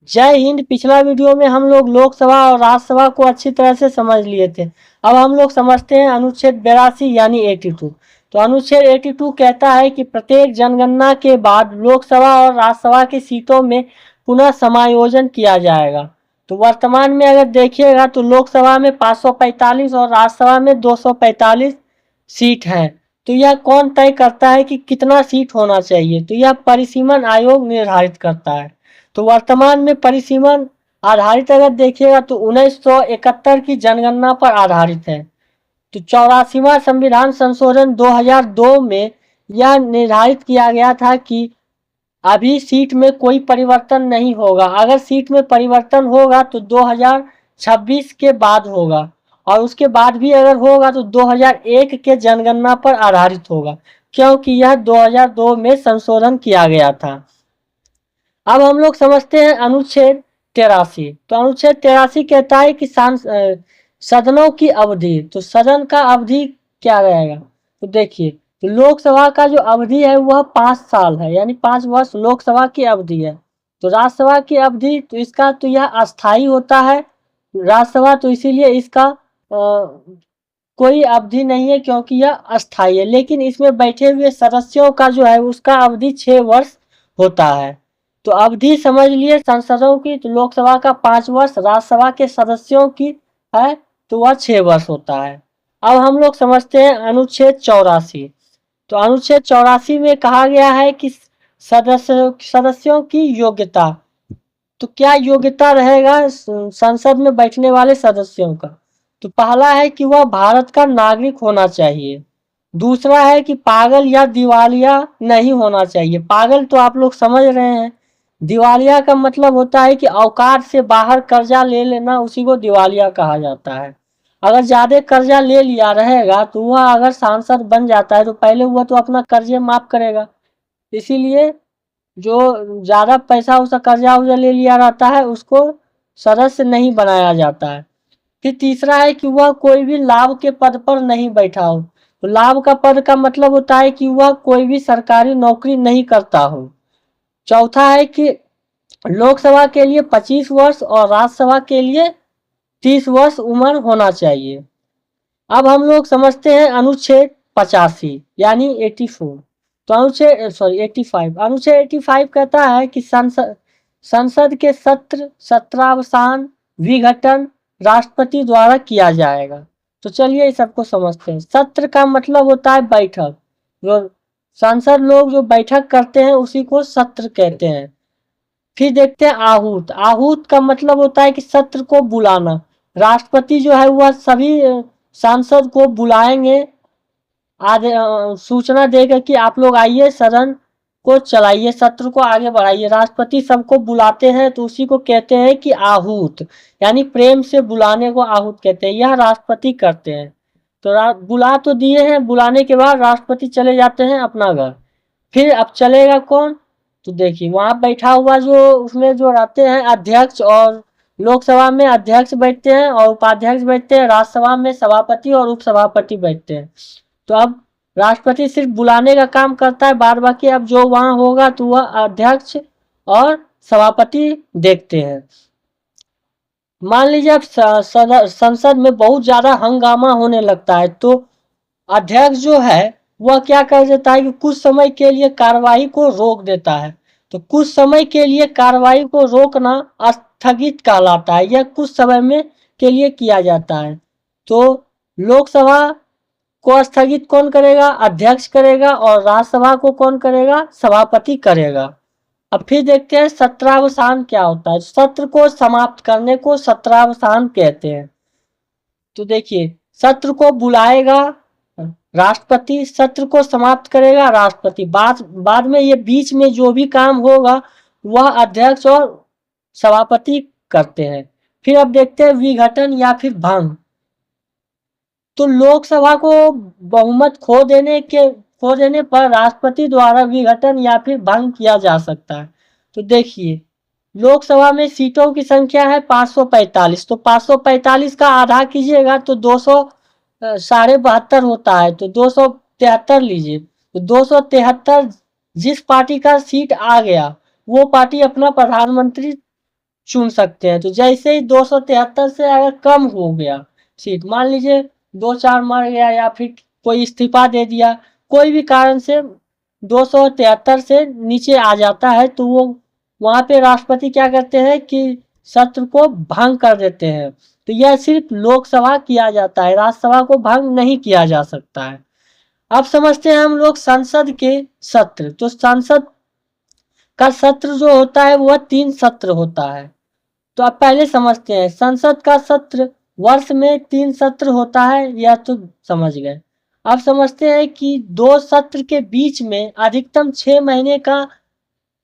जय हिंद। पिछला वीडियो में हम लोग लोकसभा और राज्यसभा को अच्छी तरह से समझ लिए थे। अब हम लोग समझते हैं अनुच्छेद 82 यानी 82। तो अनुच्छेद 82 कहता है कि प्रत्येक जनगणना के बाद लोकसभा और राज्यसभा की सीटों में पुनः समायोजन किया जाएगा। तो वर्तमान में अगर देखिएगा तो लोकसभा में 545 और राज्यसभा में 245 सीट हैं। तो यह कौन तय करता है कि कितना सीट होना चाहिए? तो यह परिसीमन आयोग निर्धारित करता है। तो वर्तमान में परिसीमन आधारित अगर देखिएगा तो 1971 की जनगणना पर आधारित है। तो 84वां संविधान संशोधन 2002 में यह निर्धारित किया गया था कि अभी सीट में कोई परिवर्तन नहीं होगा। अगर सीट में परिवर्तन होगा तो 2026 के बाद होगा, और उसके बाद भी अगर होगा तो 2001 के जनगणना पर आधारित होगा, क्योंकि यह 2002 में संशोधन किया गया था। अब हम लोग समझते हैं अनुच्छेद 83। तो अनुच्छेद 83 कहता है कि सदनों की अवधि। तो सदन का अवधि क्या रहेगा? तो देखिए, तो लोकसभा का जो अवधि है वह 5 साल है, यानी 5 वर्ष लोकसभा की अवधि है। तो राज्यसभा की अवधि तो इसका तो यह अस्थाई होता है राज्यसभा, तो इसीलिए इसका कोई अवधि नहीं है क्योंकि यह अस्थाई है। लेकिन इसमें बैठे हुए सदस्यों का जो है उसका अवधि 6 वर्ष होता है। तो अवधि समझ लिए संसदों की, तो लोकसभा का 5 वर्ष, राज्यसभा के सदस्यों की है तो वह 6 वर्ष होता है। अब हम लोग समझते हैं अनुच्छेद 84। तो अनुच्छेद 84 में कहा गया है कि सदस्यों की योग्यता। तो क्या योग्यता रहेगा संसद में बैठने वाले सदस्यों का? तो पहला है कि वह भारत का नागरिक होना चाहिए। दूसरा है कि पागल या दिवालिया नहीं होना चाहिए। पागल तो आप लोग समझ रहे हैं, दिवालिया का मतलब होता है कि औकात से बाहर कर्जा ले लेना, उसी को दिवालिया कहा जाता है। अगर ज्यादा कर्जा ले लिया रहेगा तो वह अगर सांसद बन जाता है तो पहले वह तो अपना कर्जे माफ करेगा, इसीलिए जो ज्यादा पैसा उसका कर्जा उर्जा ले लिया रहता है उसको सदस्य नहीं बनाया जाता है। फिर तीसरा है कि वह कोई भी लाभ के पद पर नहीं बैठा हो। तो लाभ का पद का मतलब होता है कि वह कोई भी सरकारी नौकरी नहीं करता हो। चौथा है कि लोकसभा के लिए 25 वर्ष और राज्यसभा के लिए 30 वर्ष उम्र होना चाहिए। अब हम लोग समझते हैं अनुच्छेद 85 यानी 84। तो अनुच्छेद 85, अनुच्छेद 85 कहता है कि संसद के सत्रावसान विघटन राष्ट्रपति द्वारा किया जाएगा। तो चलिए इस सबको समझते हैं। सत्र का मतलब होता है बैठक, जो सांसद लोग जो बैठक करते हैं उसी को सत्र कहते हैं। फिर देखते हैं आहूत। आहूत का मतलब होता है कि सत्र को बुलाना। राष्ट्रपति जो है वह सभी सांसद को बुलाएंगे, सूचना देगा कि आप लोग आइए, सदन को चलाइए, सत्र को आगे बढ़ाइए। राष्ट्रपति सबको बुलाते हैं तो उसी को कहते हैं कि आहूत, यानी प्रेम से बुलाने को आहूत कहते हैं। यह राष्ट्रपति करते हैं। तो बुला तो दिए हैं, बुलाने के बाद राष्ट्रपति चले जाते हैं अपना घर। फिर अब चलेगा कौन? तो देखिए वहां बैठा हुआ जो उसमें जो रहते हैं अध्यक्ष, और लोकसभा में अध्यक्ष बैठते हैं और उपाध्यक्ष बैठते हैं, राज्यसभा में सभापति और उपसभापति बैठते हैं। तो अब राष्ट्रपति सिर्फ बुलाने का काम करता है, बाद बाकी अब जो वहां होगा तो वह अध्यक्ष और सभापति देखते हैं। मान लीजिए अब संसद में बहुत ज्यादा हंगामा होने लगता है तो अध्यक्ष जो है वह क्या कर देता है कि कुछ समय के लिए कार्यवाही को रोक देता है। तो कुछ समय के लिए कार्यवाही को रोकना स्थगित कहलाता है। यह कुछ समय में के लिए किया जाता है। तो लोकसभा को स्थगित कौन करेगा? अध्यक्ष करेगा। और राज्यसभा को कौन करेगा? सभापति करेगा। अब फिर देखते हैं सत्रावसान क्या होता है। सत्र को समाप्त करने को सत्रावसान कहते हैं। तो देखिए सत्र को बुलाएगा राष्ट्रपति, सत्र को समाप्त करेगा राष्ट्रपति। बाद में ये बीच में जो भी काम होगा वह अध्यक्ष और सभापति करते हैं। फिर अब देखते हैं विघटन या फिर भंग। तो लोकसभा को बहुमत खो देने पर राष्ट्रपति द्वारा विघटन या फिर भंग किया जा सकता है। तो देखिए लोकसभा में सीटों की संख्या है 545। तो 545 का आधा कीजिएगा तो 272 होता है। तो 273 लीजिए। तो 273 जिस पार्टी का सीट आ गया वो पार्टी अपना प्रधानमंत्री चुन सकते हैं। तो जैसे ही 273 से अगर कम हो गया सीट, मान लीजिए 2-4 मर गया या फिर कोई इस्तीफा दे दिया, कोई भी कारण से 273 से नीचे आ जाता है, तो वो वहां पे राष्ट्रपति क्या करते हैं कि सत्र को भंग कर देते हैं। तो यह सिर्फ लोकसभा किया जाता है, राज्यसभा को भंग नहीं किया जा सकता है। अब समझते हैं हम लोग संसद के सत्र। तो संसद का सत्र जो होता है वह 3 सत्र होता है। तो अब पहले समझते हैं संसद का सत्र वर्ष में 3 सत्र होता है, यह तो समझ गए। अब समझते हैं कि 2 सत्र के बीच में अधिकतम 6 महीने का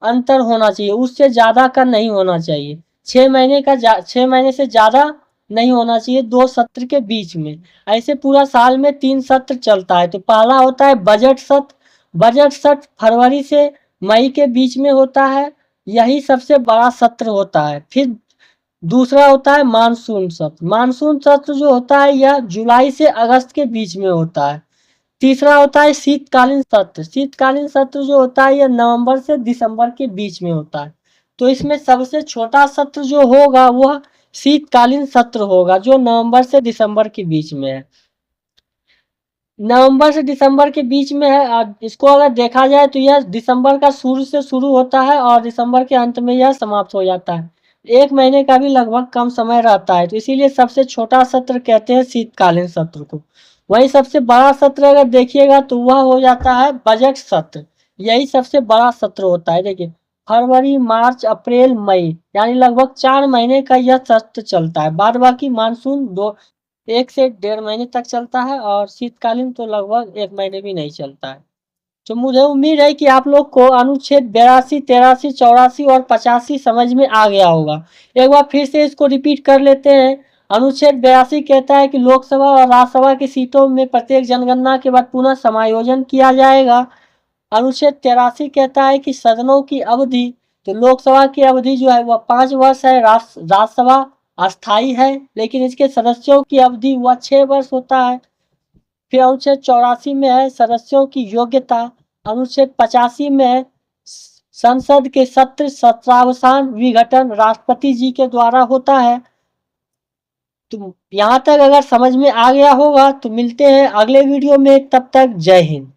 अंतर होना चाहिए, उससे ज्यादा का नहीं होना चाहिए। 6 महीने से ज्यादा नहीं होना चाहिए 2 सत्र के बीच में। ऐसे पूरा साल में 3 सत्र चलता है। तो पहला होता है बजट सत्र। बजट सत्र फरवरी से मई के बीच में होता है, यही सबसे बड़ा सत्र होता है। फिर दूसरा होता है मानसून सत्र। मानसून सत्र जो होता है यह जुलाई से अगस्त के बीच में होता है। तीसरा होता है शीतकालीन सत्र। शीतकालीन सत्र जो होता है यह नवंबर से दिसंबर के बीच में होता है। तो इसमें सबसे छोटा सत्र जो होगा वह शीतकालीन सत्र होगा, जो नवंबर से दिसंबर के बीच में है। नवंबर से दिसंबर के बीच में है। इसको अगर देखा जाए तो यह दिसंबर का शुरू से शुरू होता है और दिसंबर के अंत में यह समाप्त हो जाता है। 1 महीने का भी लगभग कम समय रहता है। तो इसीलिए सबसे छोटा सत्र कहते हैं शीतकालीन सत्र को। वही सबसे बड़ा सत्र अगर देखिएगा तो वह हो जाता है बजट सत्र। यही सबसे बड़ा सत्र होता है। देखिए फरवरी, मार्च, अप्रैल, मई, यानी लगभग 4 महीने का यह सत्र चलता है। बाद बाकी मानसून 1 से 1.5 महीने तक चलता है और शीतकालीन तो लगभग 1 महीने भी नहीं चलता है। तो मुझे उम्मीद है कि आप लोग को अनुच्छेद 82, 83, 84 और 85 समझ में आ गया होगा। एक बार फिर से इसको रिपीट कर लेते हैं। अनुच्छेद 82 कहता है कि लोकसभा और राज्यसभा की सीटों में प्रत्येक जनगणना के बाद पुनः समायोजन किया जाएगा। अनुच्छेद 83 कहता है कि सदनों की अवधि, तो लोकसभा की अवधि जो है वह 5 वर्ष है, राज्यसभा अस्थाई है, लेकिन इसके सदस्यों की अवधि वह 6 वर्ष होता है। फिर अनुच्छेद 84 में है सदस्यों की योग्यता। अनुच्छेद 85 में है संसद के सत्र सत्रावसान विघटन राष्ट्रपति जी के द्वारा होता है। तो यहाँ तक अगर समझ में आ गया होगा तो मिलते हैं अगले वीडियो में, तब तक जय हिंद।